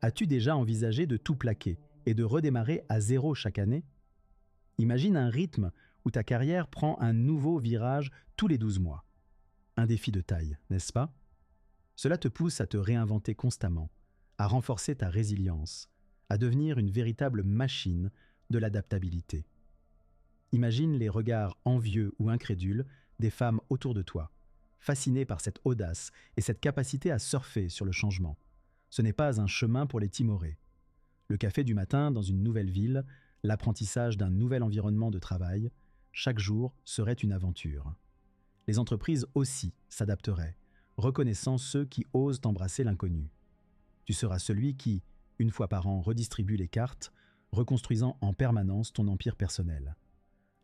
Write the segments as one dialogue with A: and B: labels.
A: As-tu déjà envisagé de tout plaquer et de redémarrer à zéro chaque année? Imagine un rythme où ta carrière prend un nouveau virage tous les 12 mois. Un défi de taille, n'est-ce pas? Cela te pousse à te réinventer constamment, à renforcer ta résilience, à devenir une véritable machine de l'adaptabilité. Imagine les regards envieux ou incrédules des femmes autour de toi, fascinées par cette audace et cette capacité à surfer sur le changement. Ce n'est pas un chemin pour les timorés. Le café du matin dans une nouvelle ville, l'apprentissage d'un nouvel environnement de travail, chaque jour serait une aventure. Les entreprises aussi s'adapteraient, reconnaissant ceux qui osent embrasser l'inconnu. Tu seras celui qui, une fois par an, redistribue les cartes, reconstruisant en permanence ton empire personnel.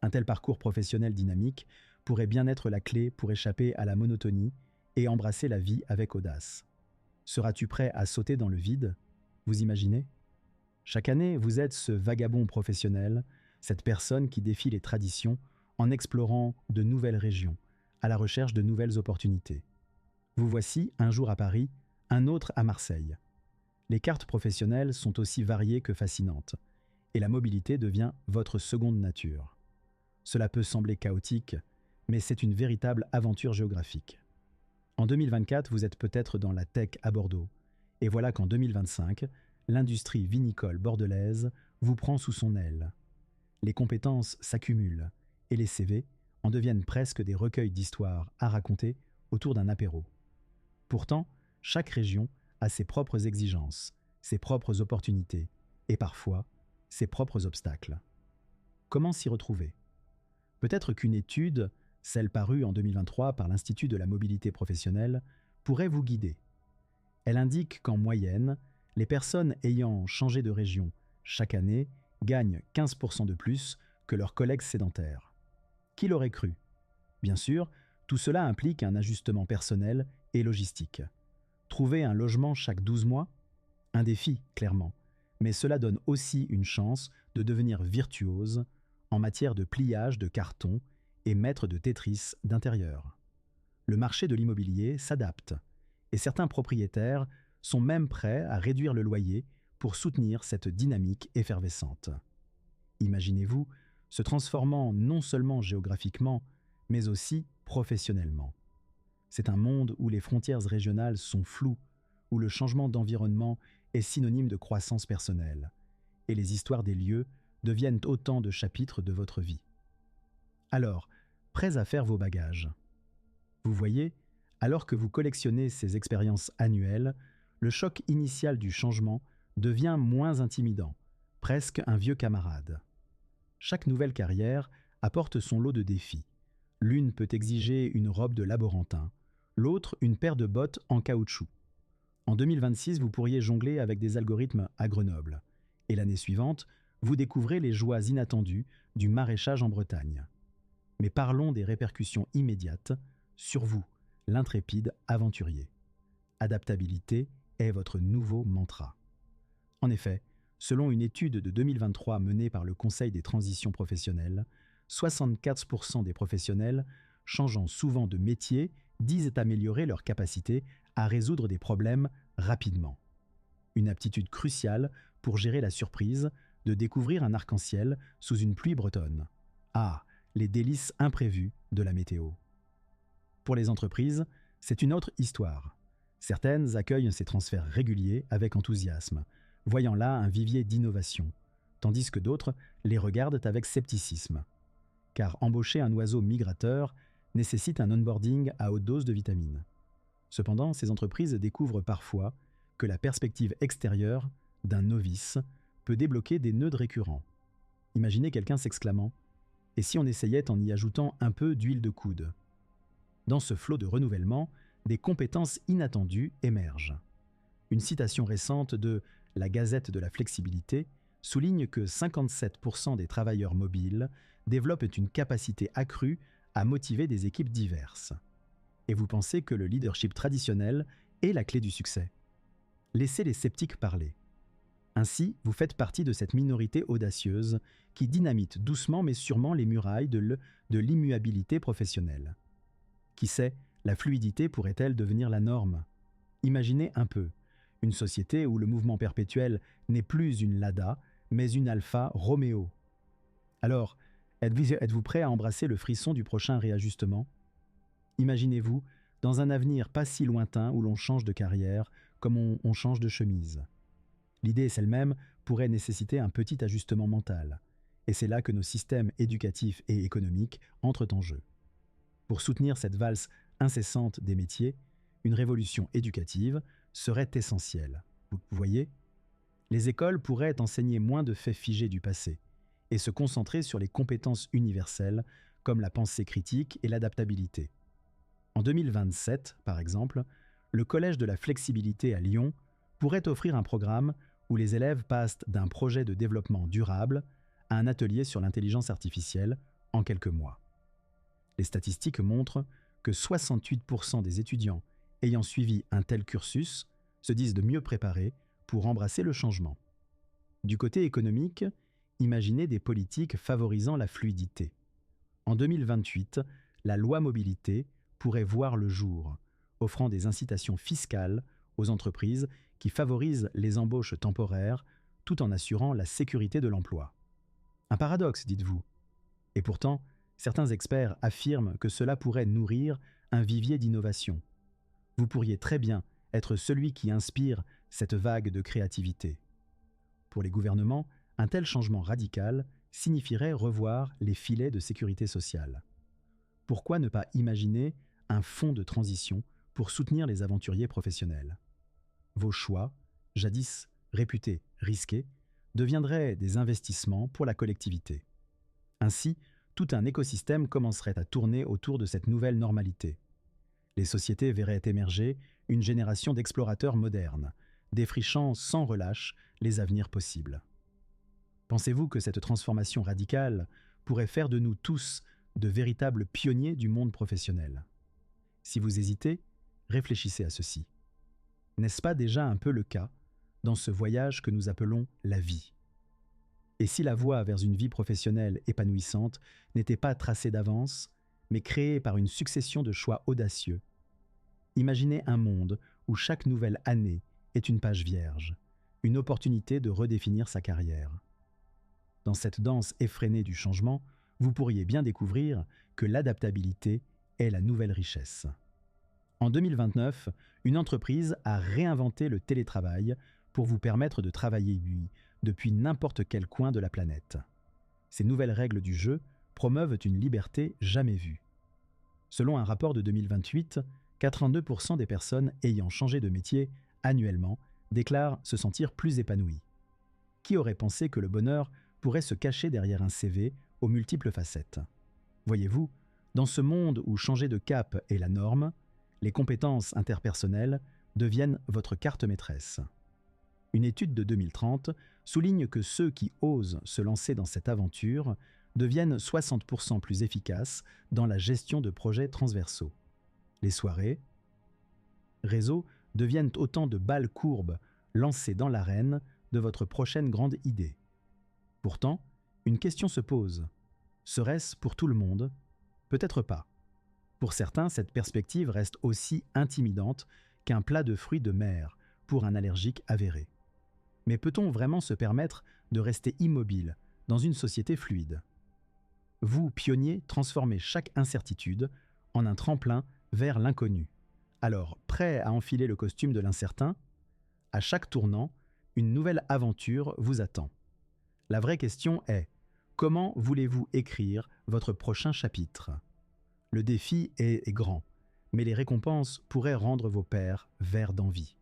A: Un tel parcours professionnel dynamique pourrait bien être la clé pour échapper à la monotonie et embrasser la vie avec audace. Seras-tu prêt à sauter dans le vide? Vous imaginez? Chaque année, vous êtes ce vagabond professionnel, cette personne qui défie les traditions en explorant de nouvelles régions, à la recherche de nouvelles opportunités. Vous voici un jour à Paris, un autre à Marseille. Les cartes professionnelles sont aussi variées que fascinantes, et la mobilité devient votre seconde nature. Cela peut sembler chaotique, mais c'est une véritable aventure géographique. En 2024, vous êtes peut-être dans la tech à Bordeaux, et voilà qu'en 2025, l'industrie vinicole bordelaise vous prend sous son aile. Les compétences s'accumulent, et les CV en deviennent presque des recueils d'histoires à raconter autour d'un apéro. Pourtant, chaque région a ses propres exigences, ses propres opportunités, et parfois, ses propres obstacles. Comment s'y retrouver? Peut-être qu'une étude, celle parue en 2023 par l'Institut de la mobilité professionnelle, pourrait vous guider. Elle indique qu'en moyenne, les personnes ayant changé de région chaque année gagnent 15% de plus que leurs collègues sédentaires. Qui l'aurait cru? Bien sûr, tout cela implique un ajustement personnel et logistique. Trouver un logement chaque 12 mois? Un défi, clairement, mais cela donne aussi une chance de devenir virtuose en matière de pliage de carton et maître de Tetris d'intérieur. Le marché de l'immobilier s'adapte, et certains propriétaires sont même prêts à réduire le loyer pour soutenir cette dynamique effervescente. Imaginez-vous se transformant non seulement géographiquement, mais aussi professionnellement. C'est un monde où les frontières régionales sont floues, où le changement d'environnement est synonyme de croissance personnelle, et les histoires des lieux deviennent autant de chapitres de votre vie. Alors, prêts à faire vos bagages? Vous voyez, alors que vous collectionnez ces expériences annuelles, le choc initial du changement devient moins intimidant, presque un vieux camarade. Chaque nouvelle carrière apporte son lot de défis. L'une peut exiger une robe de laborantin, l'autre une paire de bottes en caoutchouc. En 2026, vous pourriez jongler avec des algorithmes à Grenoble, et l'année suivante, vous découvrez les joies inattendues du maraîchage en Bretagne. Mais parlons des répercussions immédiates sur vous, l'intrépide aventurier. Adaptabilité est votre nouveau mantra. En effet, selon une étude de 2023 menée par le Conseil des transitions professionnelles, 64% des professionnels changeant souvent de métier disent améliorer leur capacité à résoudre des problèmes rapidement. Une aptitude cruciale pour gérer la surprise de découvrir un arc-en-ciel sous une pluie bretonne. Ah, les délices imprévues de la météo. Pour les entreprises, c'est une autre histoire. Certaines accueillent ces transferts réguliers avec enthousiasme, voyant là un vivier d'innovation, tandis que d'autres les regardent avec scepticisme. Car embaucher un oiseau migrateur nécessite un onboarding à haute dose de vitamines. Cependant, ces entreprises découvrent parfois que la perspective extérieure d'un novice peut débloquer des nœuds récurrents. Imaginez quelqu'un s'exclamant « Et si on essayait en y ajoutant un peu d'huile de coude ?» Dans ce flot de renouvellement, des compétences inattendues émergent. Une citation récente de La Gazette de la flexibilité souligne que 57% des travailleurs mobiles développent une capacité accrue à motiver des équipes diverses. Et vous pensez que le leadership traditionnel est la clé du succès? Laissez les sceptiques parler. Ainsi, vous faites partie de cette minorité audacieuse qui dynamite doucement mais sûrement les murailles de l'immuabilité professionnelle. Qui sait, la fluidité pourrait-elle devenir la norme? Imaginez un peu, Une société où le mouvement perpétuel n'est plus une Lada, mais une Alfa Romeo. Alors, êtes-vous prêt à embrasser le frisson du prochain réajustement? Imaginez-vous dans un avenir pas si lointain où l'on change de carrière comme on change de chemise. L'idée elle-même pourrait nécessiter un petit ajustement mental, et c'est là que nos systèmes éducatifs et économiques entrent en jeu. Pour soutenir cette valse incessante des métiers, une révolution éducative serait essentielle. Vous voyez, les écoles pourraient enseigner moins de faits figés du passé et se concentrer sur les compétences universelles comme la pensée critique et l'adaptabilité. En 2027, par exemple, le Collège de la flexibilité à Lyon pourrait offrir un programme où les élèves passent d'un projet de développement durable à un atelier sur l'intelligence artificielle en quelques mois. Les statistiques montrent que 68% des étudiants ayant suivi un tel cursus se disent de mieux préparés pour embrasser le changement. Du côté économique, imaginez des politiques favorisant la fluidité. En 2028, la loi mobilité pourrait voir le jour, offrant des incitations fiscales aux entreprises qui favorisent les embauches temporaires tout en assurant la sécurité de l'emploi. Un paradoxe, dites-vous. Et pourtant, certains experts affirment que cela pourrait nourrir un vivier d'innovation. Vous pourriez très bien être celui qui inspire cette vague de créativité. Pour les gouvernements, un tel changement radical signifierait revoir les filets de sécurité sociale. Pourquoi ne pas imaginer un fonds de transition pour soutenir les aventuriers professionnels? Vos choix, jadis réputés risqués, deviendraient des investissements pour la collectivité. Ainsi, tout un écosystème commencerait à tourner autour de cette nouvelle normalité. Les sociétés verraient émerger une génération d'explorateurs modernes, défrichant sans relâche les avenirs possibles. Pensez-vous que cette transformation radicale pourrait faire de nous tous de véritables pionniers du monde professionnel? Si vous hésitez, réfléchissez à ceci. N'est-ce pas déjà un peu le cas dans ce voyage que nous appelons la vie? Et si la voie vers une vie professionnelle épanouissante n'était pas tracée d'avance, mais créée par une succession de choix audacieux? Imaginez un monde où chaque nouvelle année est une page vierge, une opportunité de redéfinir sa carrière. Dans cette danse effrénée du changement, vous pourriez bien découvrir que l'adaptabilité est la nouvelle richesse. En 2029, une entreprise a réinventé le télétravail pour vous permettre de travailler depuis n'importe quel coin de la planète. Ces nouvelles règles du jeu promeuvent une liberté jamais vue. Selon un rapport de 2028, 82% des personnes ayant changé de métier annuellement déclarent se sentir plus épanouies. Qui aurait pensé que le bonheur pourrait se cacher derrière un CV aux multiples facettes? Voyez-vous, dans ce monde où changer de cap est la norme, les compétences interpersonnelles deviennent votre carte maîtresse. Une étude de 2030 souligne que ceux qui osent se lancer dans cette aventure deviennent 60% plus efficaces dans la gestion de projets transversaux. Les soirées, réseaux deviennent autant de balles courbes lancées dans l'arène de votre prochaine grande idée. Pourtant, une question se pose. Serait-ce pour tout le monde? Peut-être pas. Pour certains, cette perspective reste aussi intimidante qu'un plat de fruits de mer pour un allergique avéré. Mais peut-on vraiment se permettre de rester immobile dans une société fluide? Vous, pionniers, transformez chaque incertitude en un tremplin vers l'inconnu. Alors, prêt à enfiler le costume de l'incertain? À chaque tournant, une nouvelle aventure vous attend. La vraie question est, comment voulez-vous écrire votre prochain chapitre? Le défi est grand, mais les récompenses pourraient rendre vos pairs verts d'envie.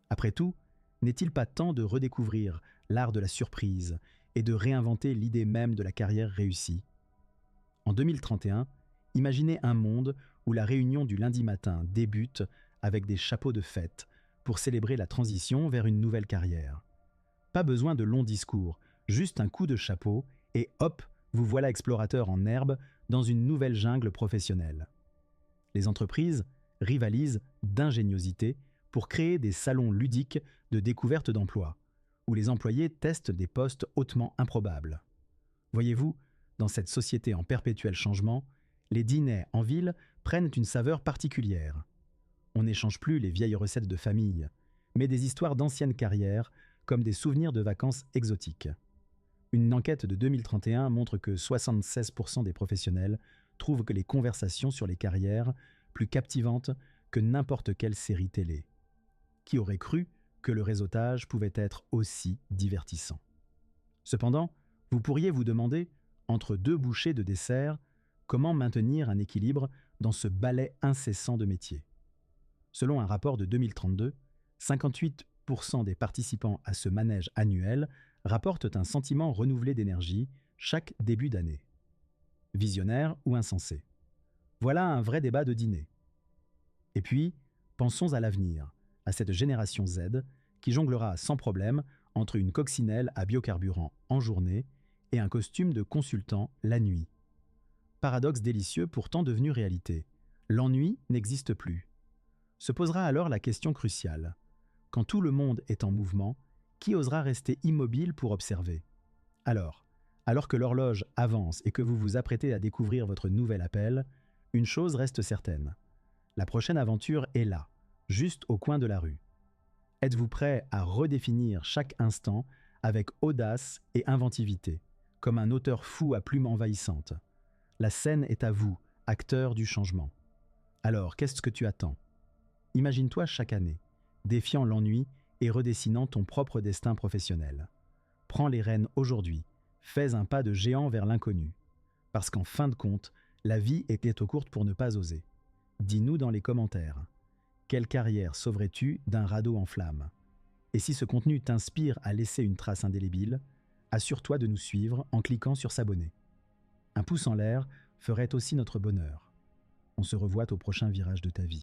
A: Après tout, n'est-il pas temps de redécouvrir l'art de la surprise et de réinventer l'idée même de la carrière réussie? En 2031, imaginez un monde où la réunion du lundi matin débute avec des chapeaux de fête pour célébrer la transition vers une nouvelle carrière. Pas besoin de longs discours, juste un coup de chapeau et hop, vous voilà explorateur en herbe dans une nouvelle jungle professionnelle. Les entreprises rivalisent d'ingéniosité pour créer des salons ludiques de découverte d'emploi, où les employés testent des postes hautement improbables. Voyez-vous, dans cette société en perpétuel changement, les dîners en ville prennent une saveur particulière. On n'échange plus les vieilles recettes de famille, mais des histoires d'anciennes carrières, comme des souvenirs de vacances exotiques. Une enquête de 2031 montre que 76% des professionnels trouvent que les conversations sur les carrières plus captivantes que n'importe quelle série télé. Qui aurait cru que le réseautage pouvait être aussi divertissant? Cependant, vous pourriez vous demander, entre deux bouchées de dessert, comment maintenir un équilibre dans ce balai incessant de métiers. Selon un rapport de 2032, 58% des participants à ce manège annuel rapportent un sentiment renouvelé d'énergie chaque début d'année. Visionnaire ou insensé? Voilà un vrai débat de dîner. Et puis, pensons à l'avenir, à cette génération Z qui jonglera sans problème entre une coccinelle à biocarburant en journée et un costume de consultant la nuit. Paradoxe délicieux pourtant devenu réalité. L'ennui n'existe plus. Se posera alors la question cruciale. Quand tout le monde est en mouvement, qui osera rester immobile pour observer? Alors que l'horloge avance et que vous vous apprêtez à découvrir votre nouvel appel, une chose reste certaine. La prochaine aventure est là, juste au coin de la rue. Êtes-vous prêt à redéfinir chaque instant avec audace et inventivité, comme un auteur fou à plume envahissante? La scène est à vous, acteur du changement. Alors, qu'est-ce que tu attends? Imagine-toi chaque année, défiant l'ennui et redessinant ton propre destin professionnel. Prends les rênes aujourd'hui, fais un pas de géant vers l'inconnu. Parce qu'en fin de compte, la vie était trop courte pour ne pas oser. Dis-nous dans les commentaires. Quelle carrière sauverais-tu d'un radeau en flammes? Et si ce contenu t'inspire à laisser une trace indélébile, assure-toi de nous suivre en cliquant sur s'abonner. Un pouce en l'air ferait aussi notre bonheur. On se revoit au prochain virage de ta vie.